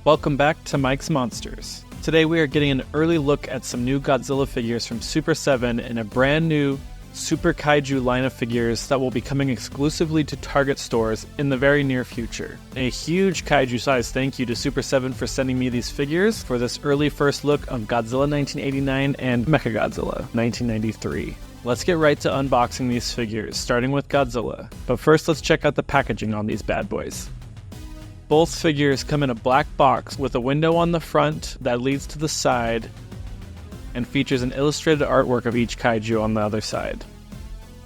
Welcome back to Mike's Monsters. Today we are getting an early look at some new Godzilla figures from Super7 in a brand new Super Kaiju line of figures that will be coming exclusively to Target stores in the very near future. A huge Kaiju-sized thank you to Super7 for sending me these figures for this early first look of Godzilla 1989 and MechaGodzilla 1993. Let's get right to unboxing these figures, starting with Godzilla. But first let's check out the packaging on these bad boys. Both figures come in a black box with a window on the front that leads to the side and features an illustrated artwork of each kaiju on the other side.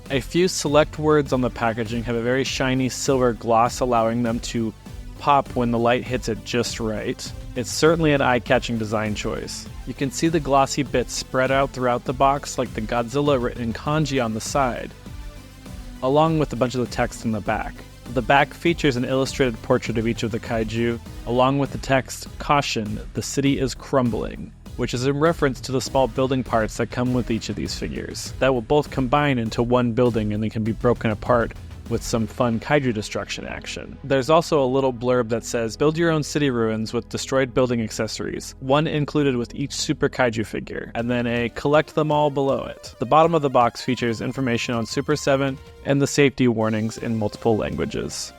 A few select words on the packaging have a very shiny silver gloss, allowing them to pop when the light hits it just right. It's certainly an eye-catching design choice. You can see the glossy bits spread out throughout the box like the Godzilla written in kanji on the side, along with a bunch of the text in the back. The back features an illustrated portrait of each of the kaiju, along with the text, "Caution, the city is crumbling," which is in reference to the small building parts that come with each of these figures, that will both combine into one building and they can be broken apart with some fun kaiju destruction action. There's also a little blurb that says, "Build your own city ruins with destroyed building accessories, one included with each Super Kaiju figure," and then a "collect them all" below it. The bottom of the box features information on Super7 and the safety warnings in multiple languages.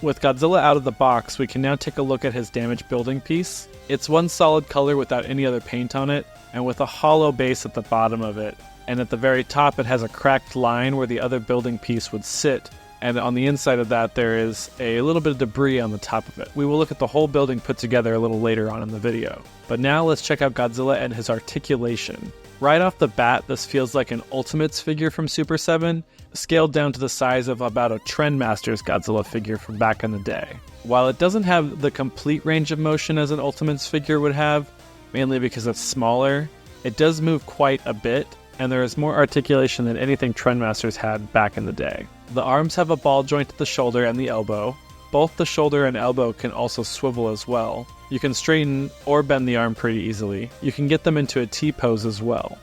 With Godzilla out of the box, we can now take a look at his damaged building piece. It's one solid color without any other paint on it, and with a hollow base at the bottom of it. And at the very top it has a cracked line where the other building piece would sit, and on the inside of that there is a little bit of debris on the top of it. We will look at the whole building put together a little later on in the video. But now let's check out Godzilla and his articulation. Right off the bat, this feels like an Ultimates figure from Super7, scaled down to the size of about a Trendmasters Godzilla figure from back in the day. While it doesn't have the complete range of motion as an Ultimates figure would have, mainly because it's smaller, it does move quite a bit, and there is more articulation than anything Trendmasters had back in the day. The arms have a ball joint at the shoulder and the elbow. Both the shoulder and elbow can also swivel as well. You can straighten or bend the arm pretty easily. You can get them into a T-pose as well.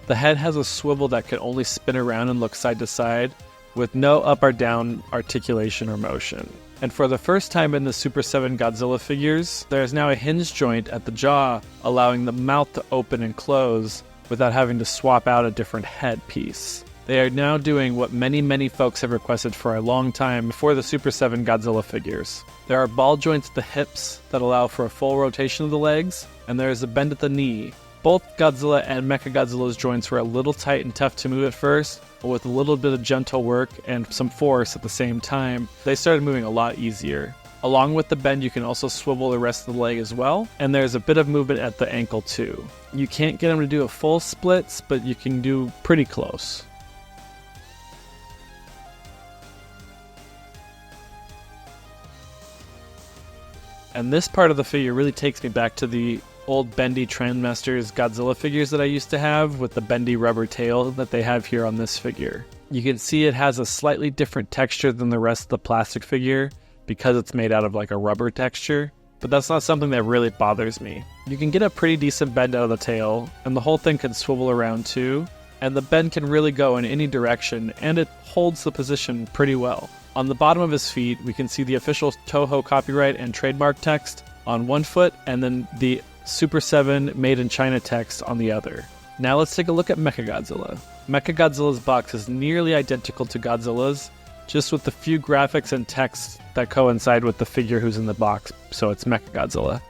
The head has a swivel that can only spin around and look side to side, with no up or down articulation or motion. And for the first time in the Super7 Godzilla figures, there is now a hinge joint at the jaw, allowing the mouth to open and close without having to swap out a different head piece. They are now doing what many folks have requested for a long time for the Super7 Godzilla figures. There are ball joints at the hips that allow for a full rotation of the legs, and there is a bend at the knee. Both Godzilla and MechaGodzilla's joints were a little tight and tough to move at first, but with a little bit of gentle work and some force at the same time, they started moving a lot easier. Along with the bend, you can also swivel the rest of the leg as well, and there's a bit of movement at the ankle too. You can't get them to do a full splits, but you can do pretty close. And this part of the figure really takes me back to the old bendy Trendmasters Godzilla figures that I used to have, with the bendy rubber tail that they have here on this figure. You can see it has a slightly different texture than the rest of the plastic figure because it's made out of like a rubber texture, but that's not something that really bothers me. You can get a pretty decent bend out of the tail, and the whole thing can swivel around too, and the bend can really go in any direction, and it holds the position pretty well. On the bottom of his feet, we can see the official Toho copyright and trademark text on one foot, and then the Super7 Made in China text on the other. Now let's take a look at MechaGodzilla. MechaGodzilla's box is nearly identical to Godzilla's, just with the few graphics and text that coincide with the figure who's in the box, so it's MechaGodzilla.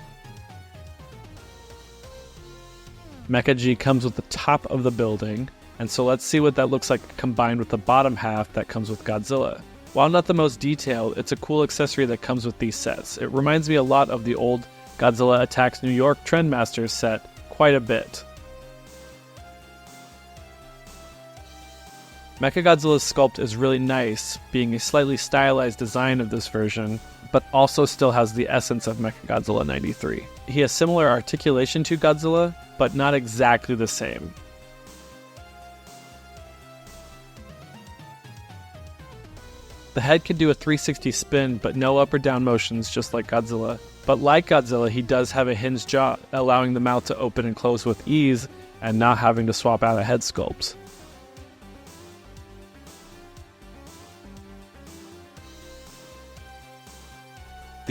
Mecha-G comes with the top of the building, and so let's see what that looks like combined with the bottom half that comes with Godzilla. While not the most detailed, it's a cool accessory that comes with these sets. It reminds me a lot of the old Godzilla Attacks New York Trendmasters set quite a bit. MechaGodzilla's sculpt is really nice, being a slightly stylized design of this version, but also still has the essence of MechaGodzilla 93. He has similar articulation to Godzilla, but not exactly the same. The head can do a 360 spin, but no up or down motions, just like Godzilla. But like Godzilla, he does have a hinged jaw, allowing the mouth to open and close with ease and not having to swap out a head sculpt.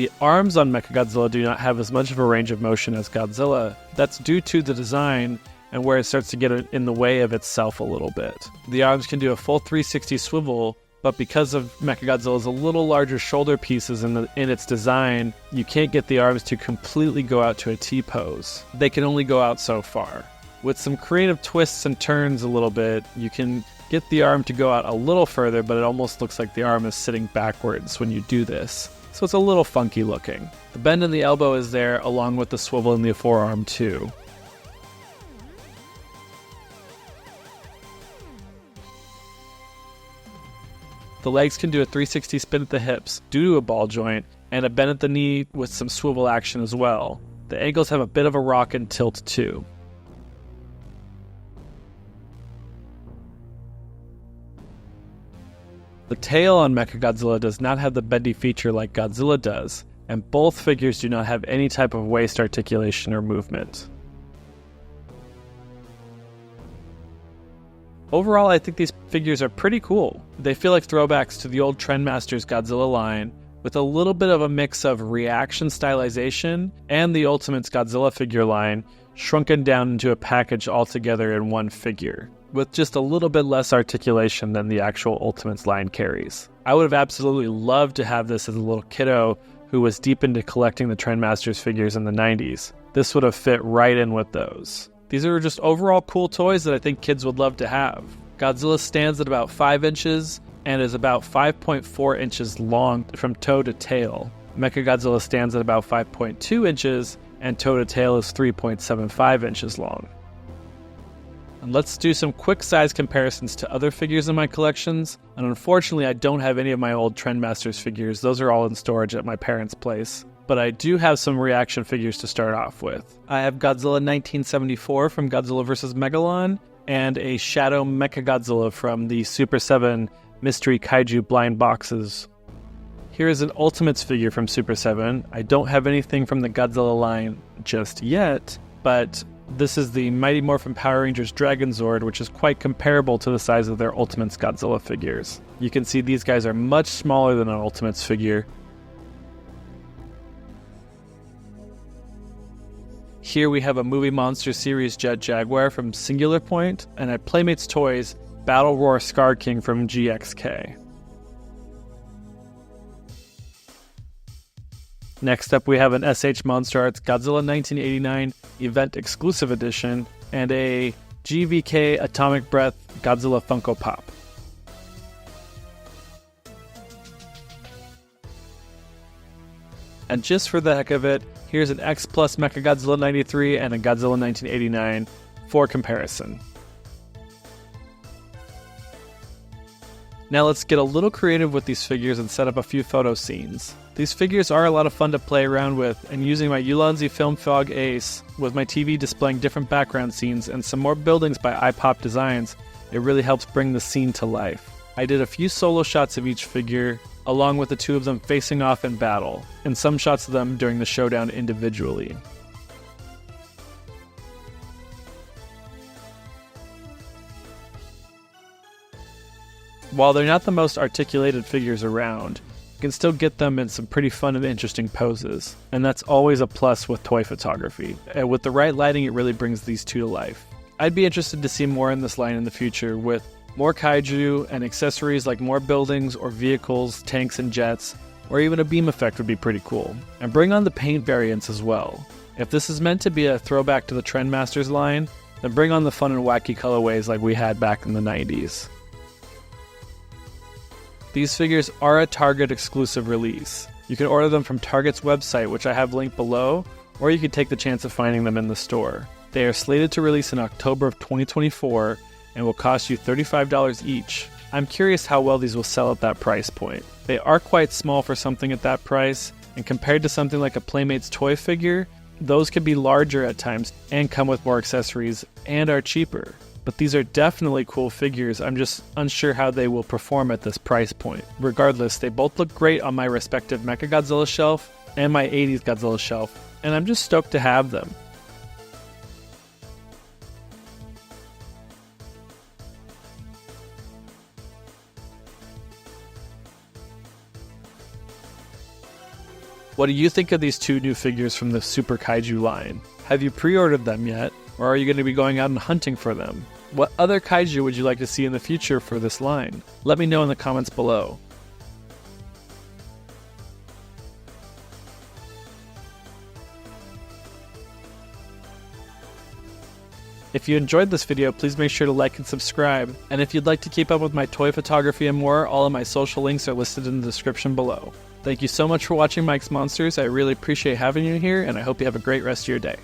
The arms on MechaGodzilla do not have as much of a range of motion as Godzilla. That's due to the design and where it starts to get in the way of itself a little bit. The arms can do a full 360 swivel, but because of MechaGodzilla's a little larger shoulder pieces in its design, you can't get the arms to completely go out to a T-pose. They can only go out so far. With some creative twists and turns a little bit, you can get the arm to go out a little further, but it almost looks like the arm is sitting backwards when you do this. So it's a little funky looking. The bend in the elbow is there, along with the swivel in the forearm too. The legs can do a 360 spin at the hips due to a ball joint, and a bend at the knee with some swivel action as well. The ankles have a bit of a rock and tilt too. The tail on MechaGodzilla does not have the bendy feature like Godzilla does, and both figures do not have any type of waist articulation or movement. Overall, I think these figures are pretty cool. They feel like throwbacks to the old Trendmasters Godzilla line, with a little bit of a mix of reaction stylization and the Ultimates Godzilla figure line shrunken down into a package altogether in one figure, with just a little bit less articulation than the actual Ultimates line carries. I would have absolutely loved to have this as a little kiddo who was deep into collecting the Trendmasters figures in the 90s. This would have fit right in with those. These are just overall cool toys that I think kids would love to have. Godzilla stands at about 5 inches and is about 5.4 inches long from toe to tail. MechaGodzilla stands at about 5.2 inches and toe to tail is 3.75 inches long. And let's do some quick size comparisons to other figures in my collections. And unfortunately, I don't have any of my old Trendmasters figures. Those are all in storage at my parents' place. But I do have some reaction figures to start off with. I have Godzilla 1974 from Godzilla vs. Megalon, and a Shadow MechaGodzilla from the Super 7 Mystery Kaiju blind boxes. Here is an Ultimates figure from Super 7. I don't have anything from the Godzilla line just yet, but this is the Mighty Morphin Power Rangers Dragon Zord, which is quite comparable to the size of their Ultimates Godzilla figures. You can see these guys are much smaller than an Ultimates figure. Here we have a Movie Monster Series Jet Jaguar from Singular Point, and at Playmates Toys, Battle Roar Scar King from GXK. Next up we have an SH Monster Arts Godzilla 1989 Event Exclusive Edition, and a GVK Atomic Breath Godzilla Funko Pop. And just for the heck of it, here's an X Plus MechaGodzilla 93 and a Godzilla 1989 for comparison. Now let's get a little creative with these figures and set up a few photo scenes. These figures are a lot of fun to play around with, and using my Ulanzi Film Fog Ace with my TV displaying different background scenes and some more buildings by iPop Designs, it really helps bring the scene to life. I did a few solo shots of each figure, along with the two of them facing off in battle, and some shots of them during the showdown individually. While they're not the most articulated figures around, you can still get them in some pretty fun and interesting poses, and that's always a plus with toy photography. And with the right lighting, it really brings these two to life. I'd be interested to see more in this line in the future, with more kaiju and accessories like more buildings or vehicles, tanks and jets, or even a beam effect would be pretty cool. And bring on the paint variants as well. If this is meant to be a throwback to the Trendmasters line, then bring on the fun and wacky colorways like we had back in the 90s. These figures are a Target exclusive release. You can order them from Target's website, which I have linked below, or you could take the chance of finding them in the store. They are slated to release in October of 2024 and will cost you $35 each. I'm curious how well these will sell at that price point. They are quite small for something at that price, and compared to something like a Playmates toy figure, those can be larger at times and come with more accessories and are cheaper. But these are definitely cool figures. I'm just unsure how they will perform at this price point. Regardless, they both look great on my respective MechaGodzilla shelf and my 80s Godzilla shelf, and I'm just stoked to have them. What do you think of these 2 new figures from the Super Kaiju line? Have you pre-ordered them yet? Or are you going to be going out and hunting for them? What other kaiju would you like to see in the future for this line? Let me know in the comments below. If you enjoyed this video, please make sure to like and subscribe. And if you'd like to keep up with my toy photography and more, all of my social links are listed in the description below. Thank you so much for watching Mike's Monsters. I really appreciate having you here, and I hope you have a great rest of your day.